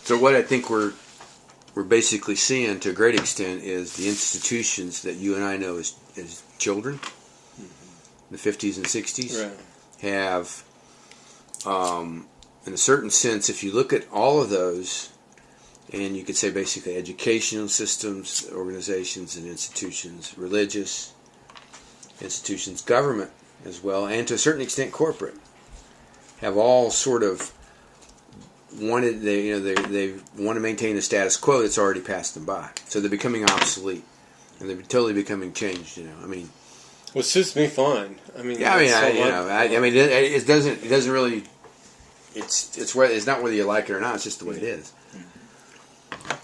So what I think we're basically seeing to a great extent is the institutions that you and I know as children, the 50s and 60s, Right. have, in a certain sense, if you look at all of those, and you could say basically educational systems, organizations and institutions, religious institutions, government as well, and to a certain extent corporate, have all sort of wanted, they want to maintain the status quo that's already passed them by. So they're becoming obsolete, and they're totally becoming changed. I mean, Well, it suits me fine. I mean, yeah, I mean, so I mean, it doesn't really. It's not whether you like it or not. It's just the way it is.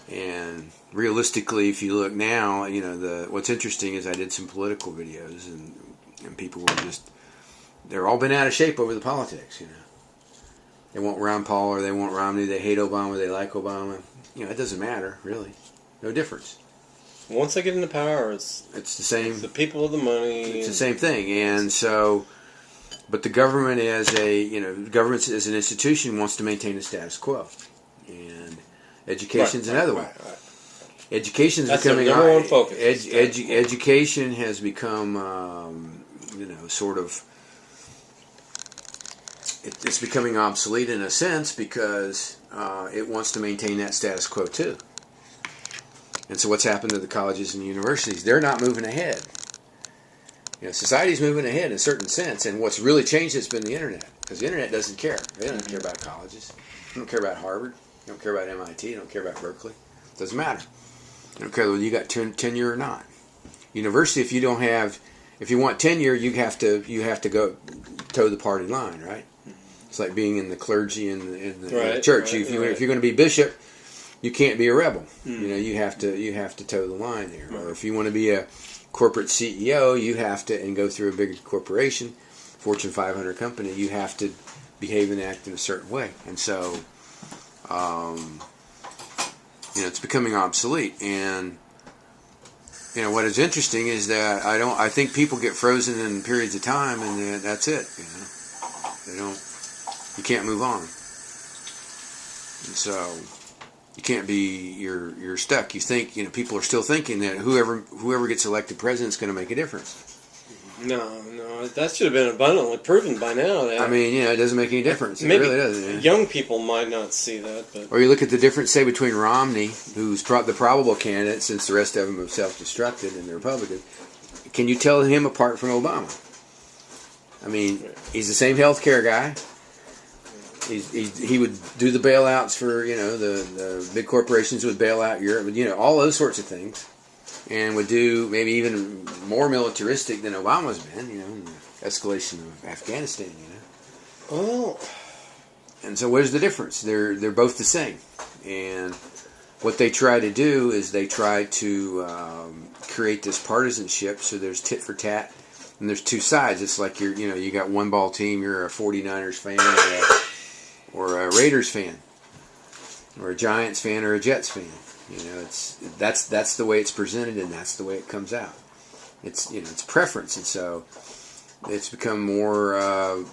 And realistically, if you look now, what's interesting is I did some political videos, and people were they're all been out of shape over the politics. They want Ron Paul or they want Romney. They hate Obama. They like Obama. It doesn't matter really. No difference. Once they get into power, it's the same. It's the people with the money. It's the same thing, and so. But the government government as an institution wants to maintain the status quo, and education's another one. Right. Education's That's becoming their number one focus. Education has become, sort of. It's becoming obsolete in a sense because it wants to maintain that status quo too. And so, what's happened to the colleges and universities? They're not moving ahead. Society's moving ahead in a certain sense, and what's really changed has been the internet, because the internet doesn't care. They don't care about colleges. They don't care about Harvard. They don't care about MIT. They don't care about Berkeley. It doesn't matter. They don't care whether you got tenure or not. University, if you want tenure, you have to go toe the party line, right? It's like being in the clergy in the church. If you're going to be bishop, you can't be a rebel. You have to toe the line there. Or if you want to be a corporate CEO, you have to, and go through a big corporation, Fortune 500 company, you have to behave and act in a certain way. And so, it's becoming obsolete. And what is interesting is that I think people get frozen in periods of time, and then that's it. You can't move on. And so you can't be, you're stuck. You think, people are still thinking that whoever gets elected president is going to make a difference. No, that should have been abundantly proven by now. It doesn't make any difference. It Maybe really doesn't. Young people might not see that, but or you look at the difference, say, between Romney, who's the probable candidate, since the rest of them have self-destructed, and the Republicans. Can you tell him apart from Obama? He's the same health care guy. He would do the bailouts for, the big corporations would bail out Europe, all those sorts of things, and would do maybe even more militaristic than Obama's been, in the escalation of Afghanistan, Well, and so where's the difference? They're both the same, and what they try to do is they try to create this partisanship. So there's tit for tat, and there's two sides. It's like you got one ball team, you're a 49ers fan, or a Raiders fan, or a Giants fan, or a Jets fan. That's the way it's presented, and that's the way it comes out. It's preference, and so it's become more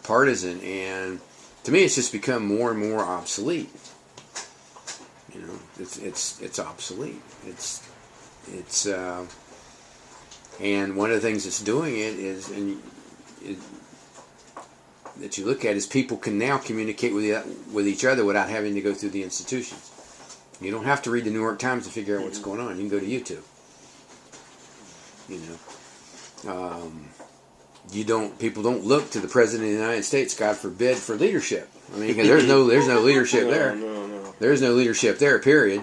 partisan, and to me, it's just become more and more obsolete. It's obsolete. And one of the things that's doing it is, that you look at is people can now communicate with each other without having to go through the institutions. You don't have to read the New York Times to figure out what's going on. You can go to YouTube. People don't look to the President of the United States, God forbid, for leadership. Because there's no leadership there. No. There's no leadership there, period.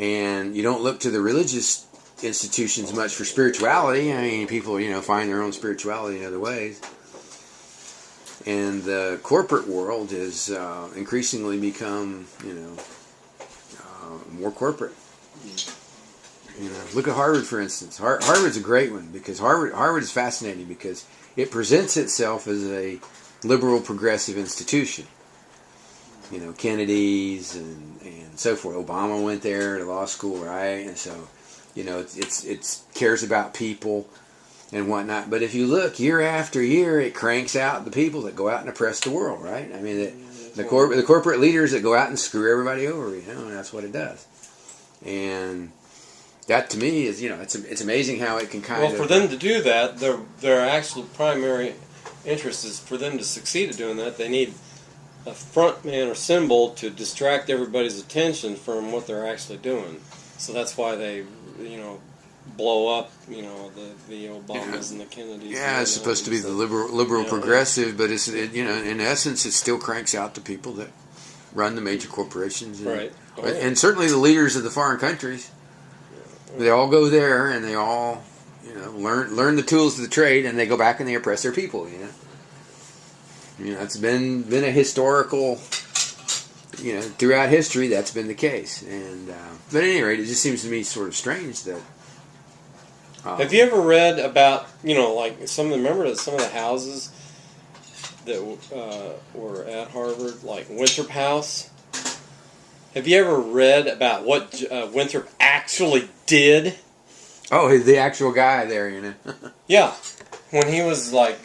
And you don't look to the religious institutions much for spirituality. People, find their own spirituality in other ways. And the corporate world has increasingly become, more corporate. Look at Harvard, for instance. Harvard's a great one, because Harvard is fascinating because it presents itself as a liberal progressive institution. Kennedy's and so forth. Obama went there to law school, right? And so, it cares about people and whatnot. But if you look year after year, it cranks out the people that go out and oppress the world, right? The corporate leaders that go out and screw everybody over, and that's what it does. And that to me is, it's amazing how it can kind of. Well, for them to do that, their actual primary interest is for them to succeed at doing that. They need a front man or symbol to distract everybody's attention from what they're actually doing. So that's why they, blow up, the Obamas and the Kennedys. Yeah, it's supposed to be the liberal progressive, but it's in essence, it still cranks out the people that run the major corporations, right? And certainly the leaders of the foreign countries. They all go there and they all, learn the tools of the trade, and they go back and they oppress their people. It's been a historical, throughout history that's been the case. And but at any rate, it just seems to me sort of strange that. Have you ever read about like remember some of the houses that were at Harvard, like Winthrop House? Have you ever read about what Winthrop actually did? Oh, the actual guy there, Yeah, when he was like